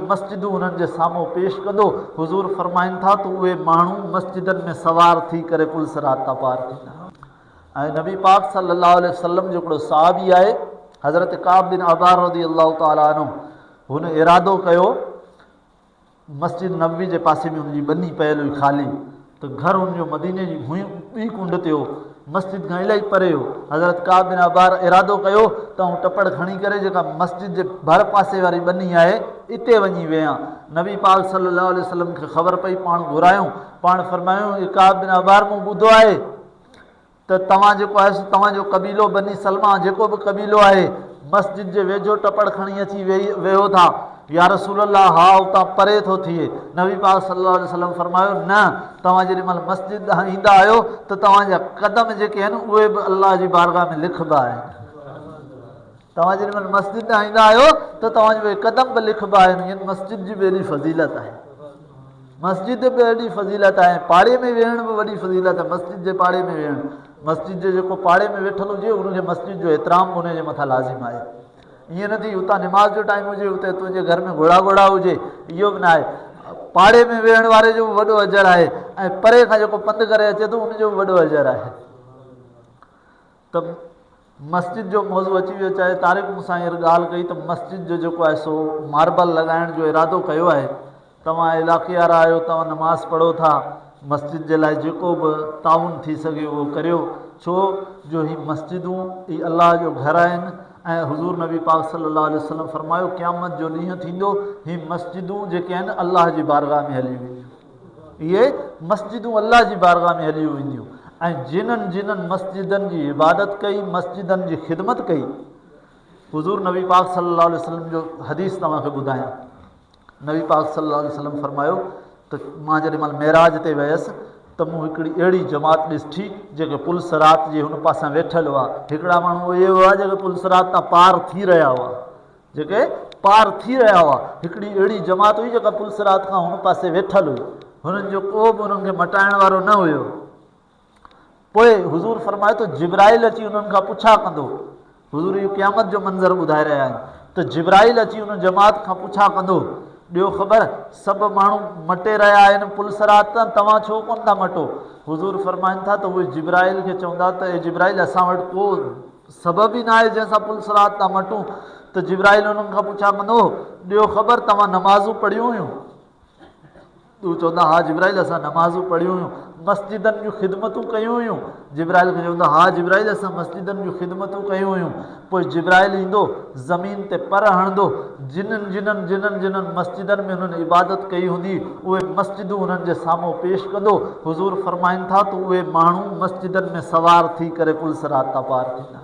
मस्जिदूं उन्हनि जे साम्हूं पेश कंदो। हुज़ूर फरमाइनि था त उहे माण्हू मस्जिदनि में सवार थी करे पुलसरात तां पार थींदा। ऐं नबी पाक सल्लल्लाहु अलैहि वसल्लम जो हिकिड़ो सहाबी आहे हज़रत काब बिन अबार रज़ियल्लाहु ताला अन्हु, हुन इरादो कयो मस्जिद नबवी जे पासे में हुनजी बनी पयल हुई ख़ाली, त घर हुनजो मदीने जी ॿी कुंड ते हो, मस्जिद खां इलाही परे हो। हज़रत काब बिन अबार इरादो कयो त हू टपड़ खणी करे जेका मस्जिद जे भर पासे वारी बनी आहे इते वञी वियां। नबी पाक सल्लल्लाहु अलैहि वसल्लम खे ख़बर पई, पाण घुरायूं, पाण फरमायूं काब बिन अबार मूं ॿुधो आहे त तव्हां जेको आहे तव्हांजो कबीलो बनी सलमा जेको बि कबीलो आहे मस्जिद जे वेझो टपड़ खणी अची वियो था। या रसूल अल्लाह, हा उतां परे थो थिए। नबी पाक सल्लल्लाहु अलैहि वसल्लम फरमायो न, तव्हां जेॾी महिल मस्जिद ॾांहुं ईंदा आहियो त तव्हांजा क़दम जेके आहिनि उहे बि अलाह जी बारगाह में लिखबा आहिनि। तव्हां जेॾी महिल मस्जिद ॾांहुं ईंदा आहियो त तव्हांजो उहे क़दम बि लिखबा आहिनि। यानी मस्जिद जी बि एॾी फज़ीलत आहे, मस्जिद बि एॾी फज़ीलत आहे। पाड़े में वेहण बि वॾी फज़ीलत आहे, मस्जिद जे पाड़े में वेहण। मस्जिद जो जेको पाड़े में वेठल हुजे उनखे मस्जिद जो एतिराम बि उनजे मथां लाज़िम आहे। ईअं न थी हुतां निमाज़ जो टाइम हुजे हुते तुंहिंजे घर में घोड़ा घोड़ा हुजे, इहो बि न आहे। पाड़े में वेहण वारे जो बि वॾो अजर आहे ऐं परे खां जेको पंधु करे अचे थो उनजो बि वॾो अजर आहे। त मस्जिद जो मौज़ू अची वियो, चाहे तारिक मूंसां हींअर ॻाल्हि कई त मस्जिद जो जेको आहे सो मार्बल लॻाइण जो इरादो कयो आहे। तव्हां इलाइक़े वारा आहियो, तव्हां नमाज़ पढ़ो था, मस्जिद जे लाइ जेको बि ताउन थी सघे उहो करियो, छो जो ही मस्जिदूं ही अलाह जो घर आहिनि। ऐं हुज़ूर नबी पाक सल्लल्लाहु अलैहि वसल्लम फरमायो क़यामत जो ॾींहुं थींदो, ही मस्जिदूं जेके आहिनि अलाह जी बारगाह में हली वेंदियूं। इहे मस्जिदूं अलाह जी बारगाह में हली वेंदियूं। ऐं जिन्हनि जिन्हनि मस्जिदनि जी इबादत कई, मस्जिदनि जी ख़िदमत कई, हुज़ूर नबी पाक सल्लल्लाहु अलैहि वसल्लम जो हदीस तव्हांखे ॿुधायां। नबी पाक सल्लल्लाहु अलैहि वसल्लम फरमायो त मां जेॾी महिल मेराज ते वियसि त मूं हिकिड़ी अहिड़ी जमात ॾिठी जेके पुलसरात जे हुन पासां वेठल हुआ। हिकिड़ा माण्हू इहे हुआ जेके पुलसरात तां पार थी रहिया हुआ, जेके पार थी रहिया हुआ। हिकिड़ी अहिड़ी जमात हुई जेका पुलसरात खां हुन पासे वेठल हुई, हुननि जो को बि हुननि खे मटाइण वारो न हुयो। पोइ हुज़ूर फरमायो त जिब्राइल अची हुननि खां पुछा कंदो। हुज़ूर इहो क़यामत जो मंज़र ॿुधाए रहिया आहिनि त जिब्राइल अची हुन जमात खां पुछा कंदो, ॾियो ख़बर सभु माण्हू मटे रहिया आहिनि पुलसरात तां, तव्हां छो कोन था मटो? हुज़ूर फरमाइनि था त उहे जिब्राइल खे चवंदा त जिब्राइल असां वटि को सबबु ई न आहे जंहिंसां पुलसरात तां मटूं। त जिब्राइल हुननि खां पुछा कंदो, ॾियो ख़बर तव्हां नमाज़ूं पढ़ियूं हुयूं? तूं चवंदा हा जिब्राइल असां नमाज़ूं पढ़ियूं हुयूं, मस्जिदनि जूं ख़िदमतूं कयूं हुयूं? जिब्राइल खे चवंदा हा जिब्राइल असां मस्जिदनि जूं ख़िदमतूं कयूं हुयूं। पोइ जिब्राइल ईंदो, ज़मीन ते पर हणंदो, जिन्हनि जिन्हनि जिन्हनि जिन्हनि मस्जिदनि में हुननि इबादत कई हूंदी उहे मस्जिदूं उन्हनि जे साम्हूं पेश कंदो। हुज़ूर फरमाइनि था त उहे माण्हू मस्जिदनि में सवार थी करे पुलसरात तां पार थींदा।